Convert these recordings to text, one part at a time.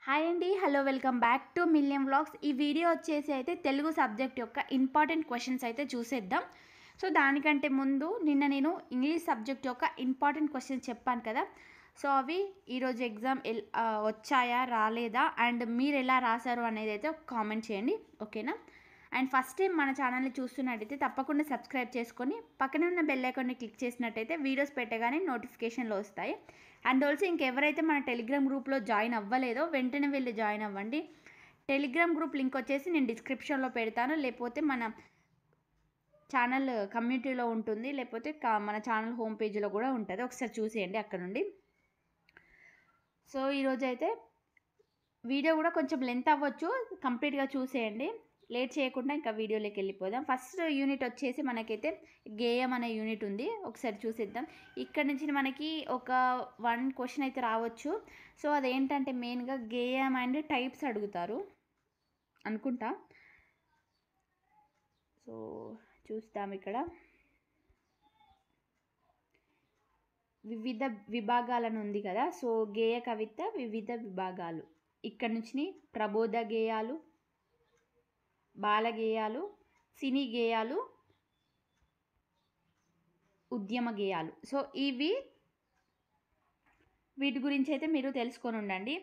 Hi అండి, hello, welcome back to మిలియం vlogs. ఈ video వచ్చేసి అయితే తెలుగు సబ్జెక్ట్ యొక్క ఇంపార్టెంట్ క్వశ్చన్స్ అయితే చూసేద్దాం. సో దానికంటే ముందు నిన్న నేను ఇంగ్లీష్ సబ్జెక్ట్ యొక్క ఇంపార్టెంట్ క్వశ్చన్స్ చెప్పాను కదా. సో అవి ఈరోజు ఎగ్జామ్ వచ్చాయా రాలేదా అండ్ మీరు ఎలా రాశారు అనేది అయితే ఒక కామెంట్ చేయండి, ఓకేనా. అండ్ ఫస్ట్ టైం మన ఛానల్ని చూస్తున్నట్టయితే తప్పకుండా సబ్స్క్రైబ్ చేసుకొని పక్కనే ఉన్న బెల్ ఐకాన్ని క్లిక్ చేసినట్టయితే వీడియోస్ పెట్టగానే నోటిఫికేషన్లు వస్తాయి. అండ్ ఆల్సో ఇంకెవరైతే మన టెలిగ్రామ్ గ్రూప్లో జాయిన్ అవ్వలేదో వెంటనే వెళ్ళి జాయిన్ అవ్వండి. టెలిగ్రామ్ గ్రూప్ లింక్ వచ్చేసి నేను డిస్క్రిప్షన్లో పెడతాను, లేకపోతే మన ఛానల్ కమ్యూనిటీలో ఉంటుంది, లేకపోతే మన ఛానల్ హోమ్ పేజీలో కూడా ఉంటుంది, ఒకసారి చూసేయండి అక్కడ నుండి. సో ఈరోజు అయితే వీడియో కూడా కొంచెం లెంత్ అవ్వచ్చు, కంప్లీట్గా చూసేయండి. లేట్ చేయకుండా ఇంకా వీడియోలోకి వెళ్ళిపోదాం. ఫస్ట్ యూనిట్ వచ్చేసి మనకైతే గేయం అనే యూనిట్ ఉంది, ఒకసారి చూసేద్దాం. ఇక్కడ నుంచి మనకి ఒక 1 క్వశ్చన్ అయితే రావచ్చు. సో అదేంటంటే మెయిన్గా గేయం అండ్ టైప్స్ అడుగుతారు అనుకుంటా. సో చూస్తాం. ఇక్కడ వివిధ విభాగాలను ఉంది కదా. సో గేయ కవిత వివిధ విభాగాలు, ఇక్కడ నుంచి ప్రబోధ గేయాలు, బాల గేయాలు, సినీ గేయాలు, ఉద్యమ గేయాలు. సో వీటి గురించి అయితే మీరు తెలుసుకొని ఉండండి.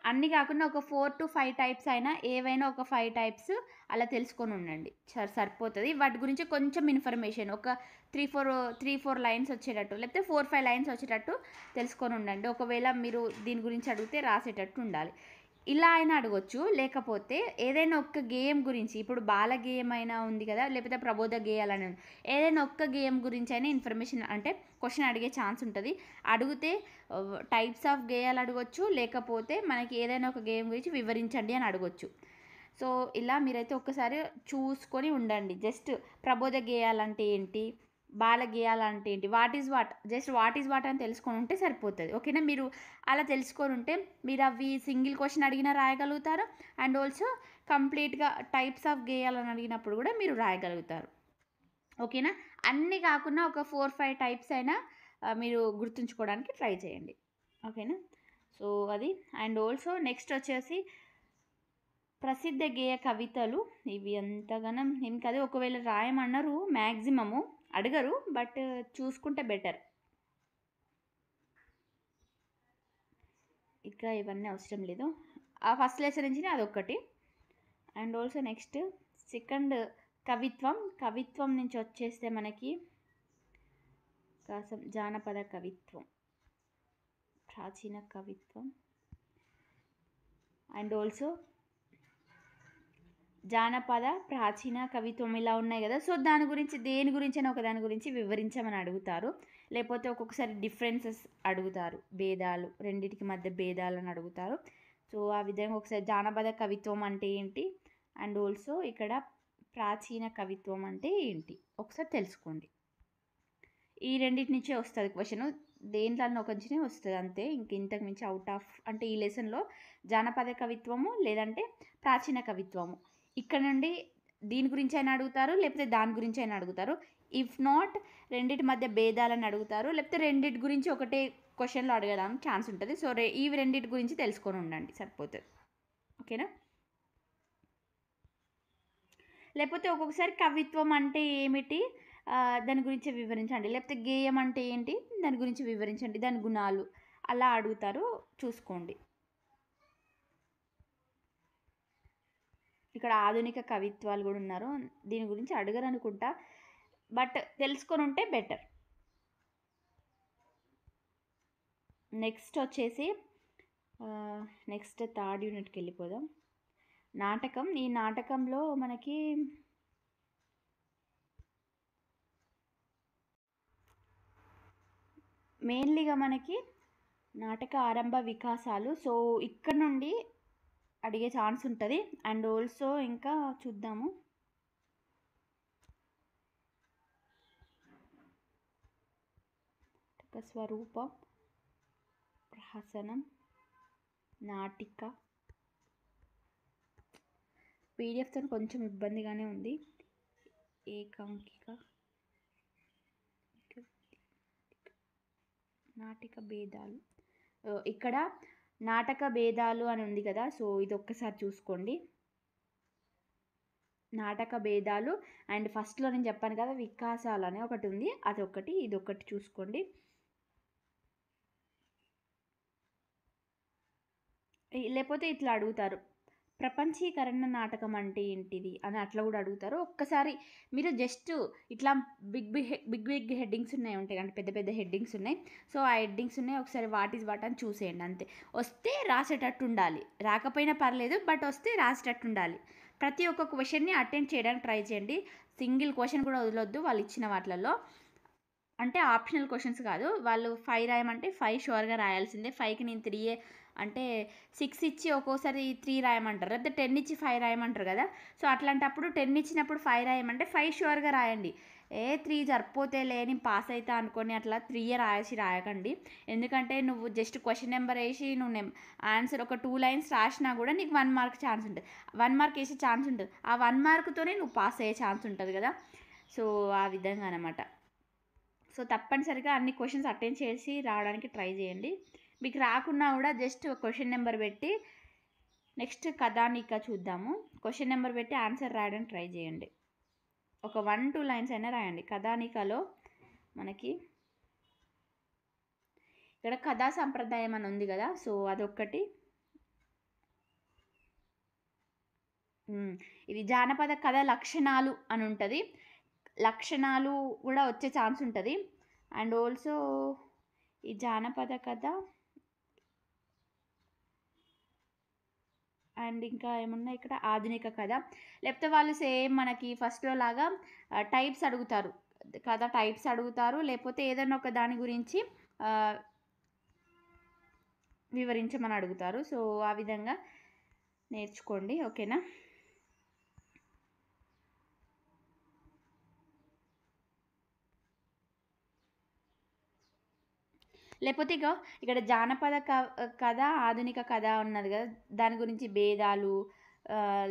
అన్నీ కాకుండా ఒక 4 to 5 టైప్స్ అయినా ఏవైనా ఒక 5 టైప్స్ అలా తెలుసుకొని ఉండండి, సరిపోతుంది. వాటి గురించి కొంచెం ఇన్ఫర్మేషన్ ఒక 3-4 లైన్స్ వచ్చేటట్టు, లేకపోతే 4-5 లైన్స్ వచ్చేటట్టు తెలుసుకొని ఉండండి. ఒకవేళ మీరు దీని గురించి అడిగితే రాసేటట్టు ఉండాలి. ఇలా అయినా అడగొచ్చు, లేకపోతే ఏదైనా ఒక్క గేయం గురించి, ఇప్పుడు బాల గేయం అయినా ఉంది కదా, లేకపోతే ప్రబోధ గేయాలని ఉంది, ఏదైనా ఒక్క గేయం గురించి అయినా ఇన్ఫర్మేషన్ అంటే క్వశ్చన్ అడిగే ఛాన్స్ ఉంటుంది. అడిగితే టైప్స్ ఆఫ్ గేయాలు అడగొచ్చు, లేకపోతే మనకి ఏదైనా ఒక గేయం గురించి వివరించండి అని అడగొచ్చు. సో ఇలా మీరైతే ఒక్కసారి చూసుకొని ఉండండి. జస్ట్ ప్రబోధ గేయాలంటే ఏంటి, బాల గేయాలంటే ఏంటి, వాట్ ఈజ్ వాట్ అని తెలుసుకొని ఉంటే సరిపోతుంది, ఓకేనా. మీరు అలా తెలుసుకొని ఉంటే మీరు అవి సింగిల్ క్వశ్చన్ అడిగినా రాయగలుగుతారు, అండ్ ఆల్సో కంప్లీట్గా టైప్స్ ఆఫ్ గేయాలని అడిగినప్పుడు కూడా మీరు రాయగలుగుతారు, ఓకేనా. అన్నీ కాకుండా ఒక 4-5 టైప్స్ అయినా మీరు గుర్తుంచుకోవడానికి ట్రై చేయండి, ఓకేనా. సో అది. అండ్ ఆల్సో నెక్స్ట్ వచ్చేసి ప్రసిద్ధ గేయ కవితలు. ఇవి అంతగానం ఏం కాదు, ఒకవేళ రాయమన్నారు మ్యాక్సిమము అడగరు, బట్ చూసుకుంటే బెటర్. ఇక ఇవన్నీ అవసరం లేదు, ఆ ఫస్ట్ లెసన్ నుంచి అదొకటి. అండ్ ఆల్సో నెక్స్ట్ సెకండ్ కవిత్వం నుంచి వచ్చేస్తే మనకి కాసం జానపద కవిత్వం, ప్రాచీన కవిత్వం, అండ్ ఆల్సో జానపద ప్రాచీన కవిత్వం ఇలా ఉన్నాయి కదా. సో దేని గురించి అయినా ఒక దాని గురించి వివరించమని అడుగుతారు, లేకపోతే ఒక్కొక్కసారి డిఫరెన్సెస్ అడుగుతారు, భేదాలు, రెండింటికి మధ్య భేదాలను అడుగుతారు. సో ఆ విధంగా ఒకసారి జానపద కవిత్వం అంటే ఏంటి, అండ్ ఆల్సో ఇక్కడ ప్రాచీన కవిత్వం అంటే ఏంటి ఒకసారి తెలుసుకోండి. ఈ రెండింటి నుంచే వస్తుంది క్వశ్చన్, దేంట్లో ఒక నుంచినే వస్తుంది అంతే, ఇంతకు మించి అవుట్ ఆఫ్ అంటే ఈ లెసన్లో జానపద కవిత్వము లేదంటే ప్రాచీన కవిత్వము, ఇక్కడ నుండి దీని గురించి అయినా అడుగుతారు, లేకపోతే దాని గురించి అయినా అడుగుతారు. ఇఫ్ నాట్ రెండింటి మధ్య భేదాలని అడుగుతారు, లేకపోతే రెండింటి గురించి ఒకటే క్వశ్చన్లో అడగడానికి ఛాన్స్ ఉంటుంది. సో ఇవి రెండింటి గురించి తెలుసుకొని ఉండండి, సరిపోతుంది, ఓకేనా. లేకపోతే ఒక్కొక్కసారి కవిత్వం అంటే ఏమిటి దాని గురించి వివరించండి, లేకపోతే గేయం అంటే ఏంటి దాని గురించి వివరించండి, దాని గుణాలు అలా అడుగుతారు, చూసుకోండి. ఇక్కడ ఆధునిక కవిత్వాలు కూడా ఉన్నారు, దీని గురించి అడగరు అనుకుంటా, బట్ తెలుసుకొని ఉంటే బెటర్. నెక్స్ట్ వచ్చేసి నెక్స్ట్ థర్డ్ యూనిట్కి వెళ్ళిపోదాం. నాటకం. ఈ నాటకంలో మనకి మెయిన్లీగా మనకి నాటక ఆరంభ వికాసాలు, సో ఇక్కడ నుండి అడిగే ఛాన్స్ ఉంటుంది. అండ్ ఆల్సో ఇంకా చూద్దాము, స్వరూపం, ప్రహసనం, నాటిక. పీడిఎఫ్తో కొంచెం ఇబ్బందిగానే ఉంది. ఏకాంకిక, నాటిక భేదాలు. ఇక్కడ నాటక భేదాలు అని ఉంది కదా, సో ఇది ఒక్కసారి చూసుకోండి. నాటక భేదాలు అండ్ ఫస్ట్లో నేను చెప్పాను కదా వికాసాలు అనే ఒకటి ఉంది, అదొకటి ఇదొకటి చూసుకోండి. లేకపోతే ఇట్లా అడుగుతారు, ప్రపంచీకరణ నాటకం అంటే ఏంటిది అని అట్లా కూడా అడుగుతారు. ఒక్కసారి మీరు జస్ట్ ఇట్లా బిగ్ హెడ్డింగ్స్ ఉంటాయి అంటే పెద్ద పెద్ద హెడ్డింగ్స్ ఉన్నాయి. సో ఆ హెడ్డింగ్స్ ఉన్నాయి, ఒకసారి వాట్ ఈజ్ వాట్ అని చూసేయండి అంతే. వస్తే రాసేటట్టు ఉండాలి, రాకపోయినా పర్లేదు, బట్ వస్తే రాసేటట్టు ఉండాలి. ప్రతి ఒక్క క్వశ్చన్ని అటెండ్ చేయడానికి ట్రై చేయండి. సింగిల్ క్వశ్చన్ కూడా వదలొద్దు వాళ్ళు ఇచ్చిన వాటిలలో. అంటే ఆప్షనల్ క్వశ్చన్స్ కాదు, వాళ్ళు 5 రాయమంటే 5 షూర్గా రాయాల్సిందే. 5కి నేను 3 అంటే 6 ఇచ్చి ఒక్కోసారి 3 రాయమంటారు, లేకపోతే 10 ఇచ్చి 5 రాయమంటారు కదా. సో అట్లాంటప్పుడు 10 ఇచ్చినప్పుడు 5 రాయమంటే 5 షూర్గా రాయండి. 3 సరిపోతే లేని పాస్ అవుతా అనుకొని అట్లా 3 రాయకండి. ఎందుకంటే నువ్వు జస్ట్ క్వశ్చన్ నెంబర్ వేసి నువ్వు ఆన్సర్ ఒక 2 లైన్స్ రాసినా కూడా నీకు 1 మార్క్ ఛాన్స్ ఉంటుంది, 1 మార్క్ వేసే ఛాన్స్ ఉంటుంది. ఆ 1 మార్క్తోనే నువ్వు పాస్ అయ్యే ఛాన్స్ ఉంటుంది కదా. సో ఆ విధంగా అనమాట. సో తప్పనిసరిగా అన్ని క్వశ్చన్స్ అటెండ్ చేసి రావడానికి ట్రై చేయండి. మీకు రాకున్నా కూడా జస్ట్ క్వశ్చన్ నెంబర్ పెట్టి నెక్స్ట్ కథానిక చూద్దాము. క్వశ్చన్ నెంబర్ పెట్టి ఆన్సర్ రాయడానికి ట్రై చేయండి. ఒక 1-2 లైన్స్ అయినా రాయండి. కథానికలో మనకి ఇక్కడ కథా సంప్రదాయం అని ఉంది కదా, సో అదొక్కటి. ఇది జానపద కథ లక్షణాలు అని ఉంటుంది, లక్షణాలు కూడా వచ్చే ఛాన్స్ ఉంటుంది. అండ్ ఆల్సో ఈ జానపద కథ అండ్ ఇంకా ఏమున్నా ఇక్కడ ఆధునిక కథ. లేకపోతే వాళ్ళు సేమ్ మనకి ఫస్ట్లో లాగా టైప్స్ అడుగుతారు, కథ టైప్స్ అడుగుతారు, లేకపోతే ఏదైనా ఒక దాని గురించి వివరించమని అడుగుతారు. సో ఆ విధంగా నేర్చుకోండి, ఓకేనా. లేకపోతే ఇక్కడ జానపద కథ ఆధునిక కథ ఉన్నది కదా, దాని గురించి భేదాలు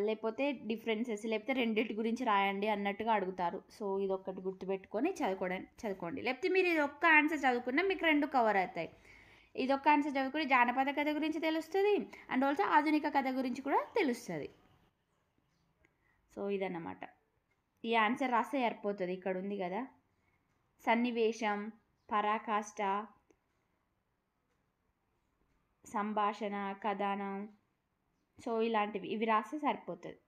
లేకపోతే డిఫరెన్సెస్ లేకపోతే రెండింటి గురించి రాయండి అన్నట్టుగా అడుగుతారు. సో ఇది ఒక్కటి గుర్తుపెట్టుకొని చదువుకోండి. లేకపోతే మీరు ఇది ఒక్క ఆన్సర్ చదువుకున్నా మీకు 2 కవర్ అవుతాయి. ఇది ఒక్క ఆన్సర్ చదువుకుని జానపద కథ గురించి తెలుస్తుంది అండ్ ఆల్సో ఆధునిక కథ గురించి కూడా తెలుస్తుంది. సో ఇదన్నమాట. ఈ ఆన్సర్ రాస్తే సరిపోతుంది. ఇక్కడ ఉంది కదా సన్నివేశం, పరాకాష్ట, సంభాషణ, కథనం, సో ఇలాంటివి ఇవి రాస్తే సరిపోతుంది.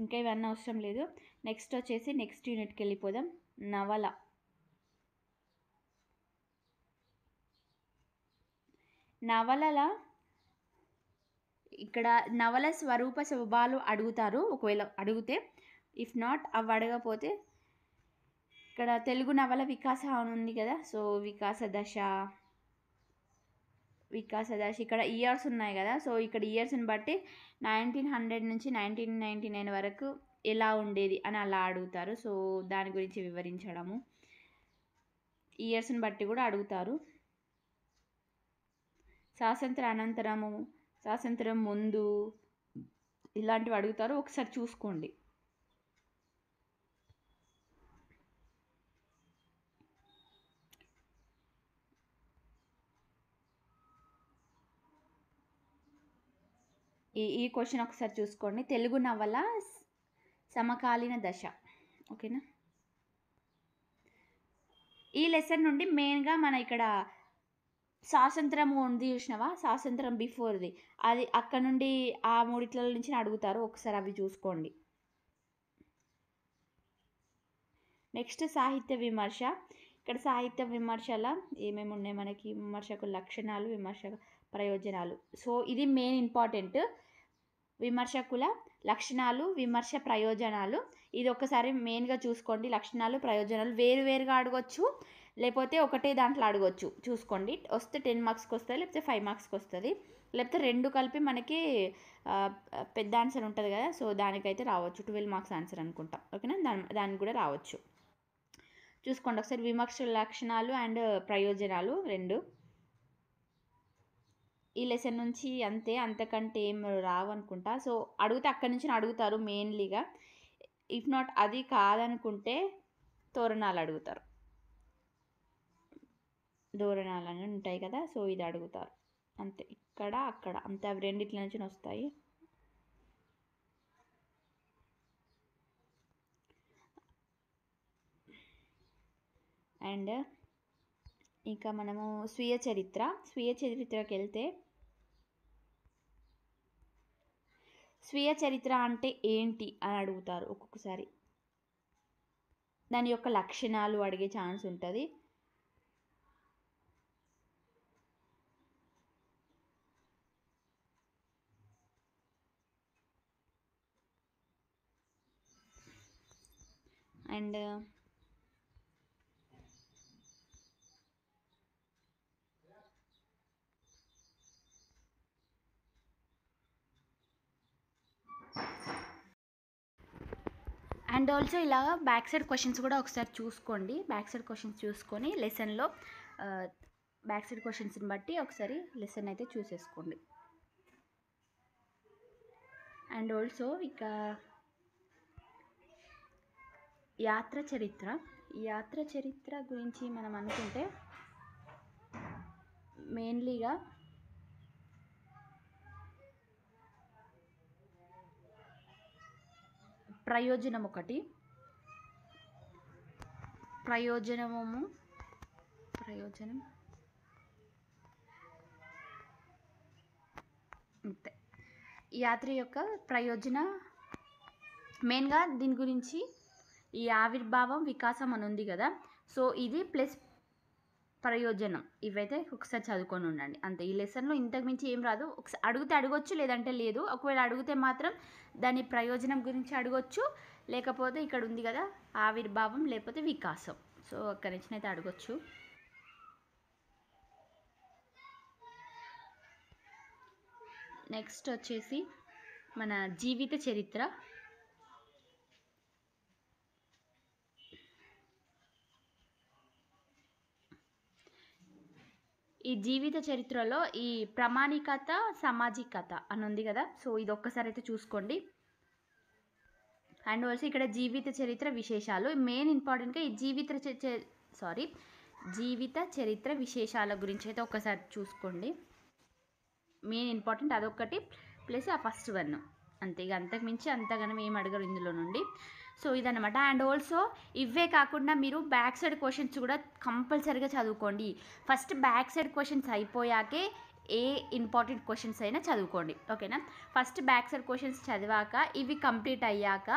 ఇంకా ఇవన్నీ అవసరం లేదు. నెక్స్ట్ వచ్చేసి నెక్స్ట్ యూనిట్కి వెళ్ళిపోదాం. నవల. నవలల ఇక్కడ నవల స్వరూప స్వభావాలు అడుగుతారు, ఒకవేళ అడిగితే. ఇఫ్ నాట్ అవి అడగకపోతే ఇక్కడ తెలుగు నవల వికాస అని ఉంది కదా, సో వికాస దశ ఇక్కడ ఇయర్స్ ఉన్నాయి కదా, సో ఇక్కడ ఇయర్స్ని బట్టి 1900 నుంచి 1999 వరకు ఎలా ఉండేది అని అలా అడుగుతారు. సో దాని గురించి వివరించడము, ఇయర్స్ని బట్టి కూడా అడుగుతారు. స్వాతంత్ర అనంతరము, స్వాతంత్రం ముందు ఇలాంటివి అడుగుతారు, ఒకసారి చూసుకోండి. ఈ క్వశ్చన్ ఒకసారి చూసుకోండి. తెలుగు నవల సమకాలీన దశ, ఓకేనా. ఈ లెసన్ నుండి మెయిన్గా మన ఇక్కడ స్వాతంత్రం ఉంది చూసినావా, స్వాతంత్రం బిఫోర్ది, అది అక్కడ నుండి ఆ మూడిట్ల నుంచి అడుగుతారు, ఒకసారి అవి చూసుకోండి. నెక్స్ట్ సాహిత్య విమర్శ. ఇక్కడ సాహిత్య విమర్శల ఏమేమి ఉన్నాయి మనకి, విమర్శకు లక్షణాలు, విమర్శక ప్రయోజనాలు. సో ఇది మెయిన్ ఇంపార్టెంట్, విమర్శకుల లక్షణాలు, విమర్శ ప్రయోజనాలు. ఇది ఒకసారి మెయిన్గా చూసుకోండి. లక్షణాలు, ప్రయోజనాలు వేరువేరుగా అడగవచ్చు, లేకపోతే ఒకటే దాంట్లో అడగవచ్చు, చూసుకోండి. వస్తే 10 మార్క్స్కి వస్తుంది, లేకపోతే 5 మార్క్స్కి వస్తుంది, లేకపోతే 2 కలిపి మనకి పెద్ద ఆన్సర్ ఉంటుంది కదా, సో దానికైతే రావచ్చు 12 మార్క్స్ ఆన్సర్ అనుకుంటాం, ఓకేనా. దానికి కూడా రావచ్చు, చూసుకోండి ఒకసారి. విమర్శ లక్షణాలు అండ్ ప్రయోజనాలు 2 ఈ లెసన్ నుంచి అంతే, అంతకంటే ఏం రావనుకుంటా. సో అడిగితే అక్కడి నుంచి అడుగుతారు మెయిన్లీగా. ఇఫ్ నాట్ అది కాదనుకుంటే తోరణాలు అడుగుతారు. దోరణాలని ఉంటాయి కదా, సో ఇది అడుగుతారు అంతే. ఇక్కడ అక్కడ అంతే, అవి రెండిట్ల నుంచి వస్తాయి. అండ్ ఇంకా మనము స్వీయ చరిత్రకి వెళ్తే, స్వీయ చరిత్ర అంటే ఏంటి అని అడుగుతారు ఒక్కొక్కసారి. దాని యొక్క లక్షణాలు అడిగే ఛాన్స్ ఉంటుంది. అండ్ అండ్ ఆల్సో ఇలా బ్యాక్ సైడ్ క్వశ్చన్స్ కూడా ఒకసారి చూసుకోండి. బ్యాక్ సైడ్ క్వశ్చన్స్ చూసుకొని లెసన్లో బ్యాక్ సైడ్ క్వశ్చన్స్ని బట్టి ఒకసారి లెసన్ అయితే చూసేసుకోండి. అండ్ ఆల్సో ఇక యాత్ర చరిత్ర గురించి మనం అనుకుంటే మెయిన్లీగా ప్రయోజనం అంతే. యాత్ర యొక్క ప్రయోజన మెయిన్గా దీని గురించి ఈ ఆవిర్భావం వికాసం అని ఉంది కదా, సో ఇది ప్లస్ ప్రయోజనం, ఇవైతే ఒకసారి చదువుకొని ఉండండి అంతే. ఈ లెసన్లో ఇంతకు మించి ఏం రాదు. ఒకసారి అడిగితే అడగొచ్చు, లేదంటే లేదు. ఒకవేళ అడిగితే మాత్రం దాని ప్రయోజనం గురించి అడగొచ్చు, లేకపోతే ఇక్కడ ఉంది కదా ఆవిర్భావం లేకపోతే వికాసం, సో అక్కడి నుంచి అయితే అడగొచ్చు. నెక్స్ట్ వచ్చేసి మన జీవిత చరిత్ర. ఈ జీవిత చరిత్రలో ఈ ప్రామాణికత సామాజికత అని ఉంది కదా, సో ఇది ఒక్కసారి అయితే చూసుకోండి. అండ్ ఆల్సో ఇక్కడ జీవిత చరిత్ర విశేషాలు మెయిన్ ఇంపార్టెంట్గా ఈ జీవిత చరిత్ర విశేషాల గురించి అయితే ఒక్కసారి చూసుకోండి. మెయిన్ ఇంపార్టెంట్ అదొక్కటి ప్లస్ ఆ ఫస్ట్ వన్ అంతే. ఇక అంతకు మించి అంతగానం ఏం అడగరు ఇందులో నుండి. సో ఇదన్నమాట. అండ్ ఆల్సో ఇవే కాకుండా మీరు బ్యాక్ సైడ్ క్వశ్చన్స్ కూడా కంపల్సరీగా చదువుకోండి. ఫస్ట్ బ్యాక్ సైడ్ క్వశ్చన్స్ అయిపోయాకే ఏ ఇంపార్టెంట్ క్వశ్చన్స్ అయినా చదువుకోండి, ఓకేనా. ఫస్ట్ బ్యాక్ సైడ్ క్వశ్చన్స్ చదివాక ఇవి కంప్లీట్ అయ్యాక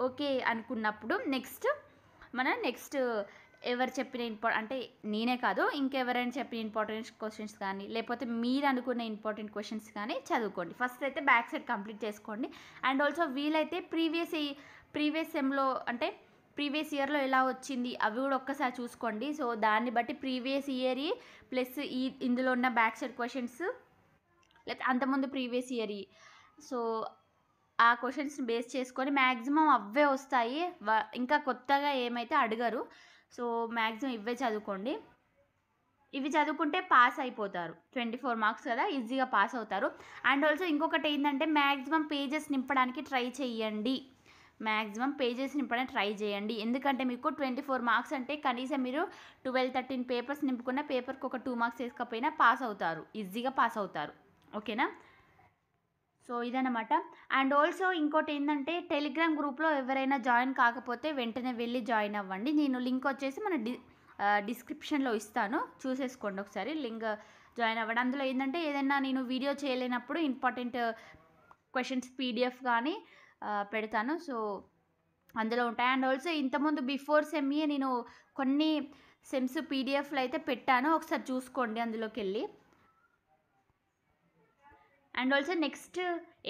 ఓకే అనుకున్నప్పుడు నెక్స్ట్ ఎవరు చెప్పిన అంటే నేనే కాదు ఇంకెవరైనా చెప్పిన ఇంపార్టెంట్ క్వశ్చన్స్ కానీ లేకపోతే మీరు అనుకున్న ఇంపార్టెంట్ క్వశ్చన్స్ కానీ చదువుకోండి. ఫస్ట్ అయితే బ్యాక్ సైడ్ కంప్లీట్ చేసుకోండి. అండ్ ఆల్సో వీలైతే ప్రీవియస్ సెమ్లో అంటే ప్రీవియస్ ఇయర్లో ఎలా వచ్చింది అవి కూడా ఒక్కసారి చూసుకోండి. సో దాన్ని బట్టి ప్రీవియస్ ఇయర్ ప్లస్ ఇందులో ఉన్న బ్యాక్ సైడ్ క్వశ్చన్స్ లేకపోతే అంతకుముందు ప్రీవియస్ ఇయర్, సో ఆ క్వశ్చన్స్ని బేస్ చేసుకొని మ్యాక్సిమం అవే వస్తాయి, ఇంకా కొత్తగా ఏమైతే అడగరు. సో మ్యాక్సిమం ఇవే చదువుకోండి. ఇవి చదువుకుంటే పాస్ అయిపోతారు, 24 మార్క్స్ కదా, ఈజీగా పాస్ అవుతారు. అండ్ ఆల్సో ఇంకొకటి ఏంటంటే మ్యాక్సిమం పేజెస్ నింపడానికి ట్రై చేయండి. ఎందుకంటే మీకు 24 మార్క్స్ అంటే కనీసం మీరు 12-13 పేపర్స్ నింపుకున్న పేపర్కి ఒక 2 మార్క్స్ వేసుకపోయినా పాస్ అవుతారు, ఈజీగా పాస్ అవుతారు, ఓకేనా. సో ఇదన్నమాట. అండ్ ఆల్సో ఇంకోటి ఏంటంటే టెలిగ్రామ్ గ్రూప్లో ఎవరైనా జాయిన్ కాకపోతే వెంటనే వెళ్ళి జాయిన్ అవ్వండి. నేను లింక్ వచ్చేసి మన డిస్క్రిప్షన్లో ఇస్తాను, చూసేసుకోండి ఒకసారి లింక్ జాయిన్ అవ్వండి. అందులో ఏంటంటే ఏదైనా నేను వీడియో చేయలేనప్పుడు ఇంపార్టెంట్ క్వశ్చన్స్ పీడిఎఫ్ కానీ పెడతాను, సో అందులో ఉంటాయి. అండ్ ఆల్సో ఇంతకుముందు బిఫోర్ సెమ్ఏ నేను కొన్ని సెమ్స్ పీడిఎఫ్లు అయితే పెట్టాను, ఒకసారి చూసుకోండి అందులోకి వెళ్ళి. And also next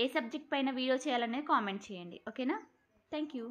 A subject పైన వీడియో చేయాలనేది కామెంట్ చేయండి, ఓకేనా. Thank you.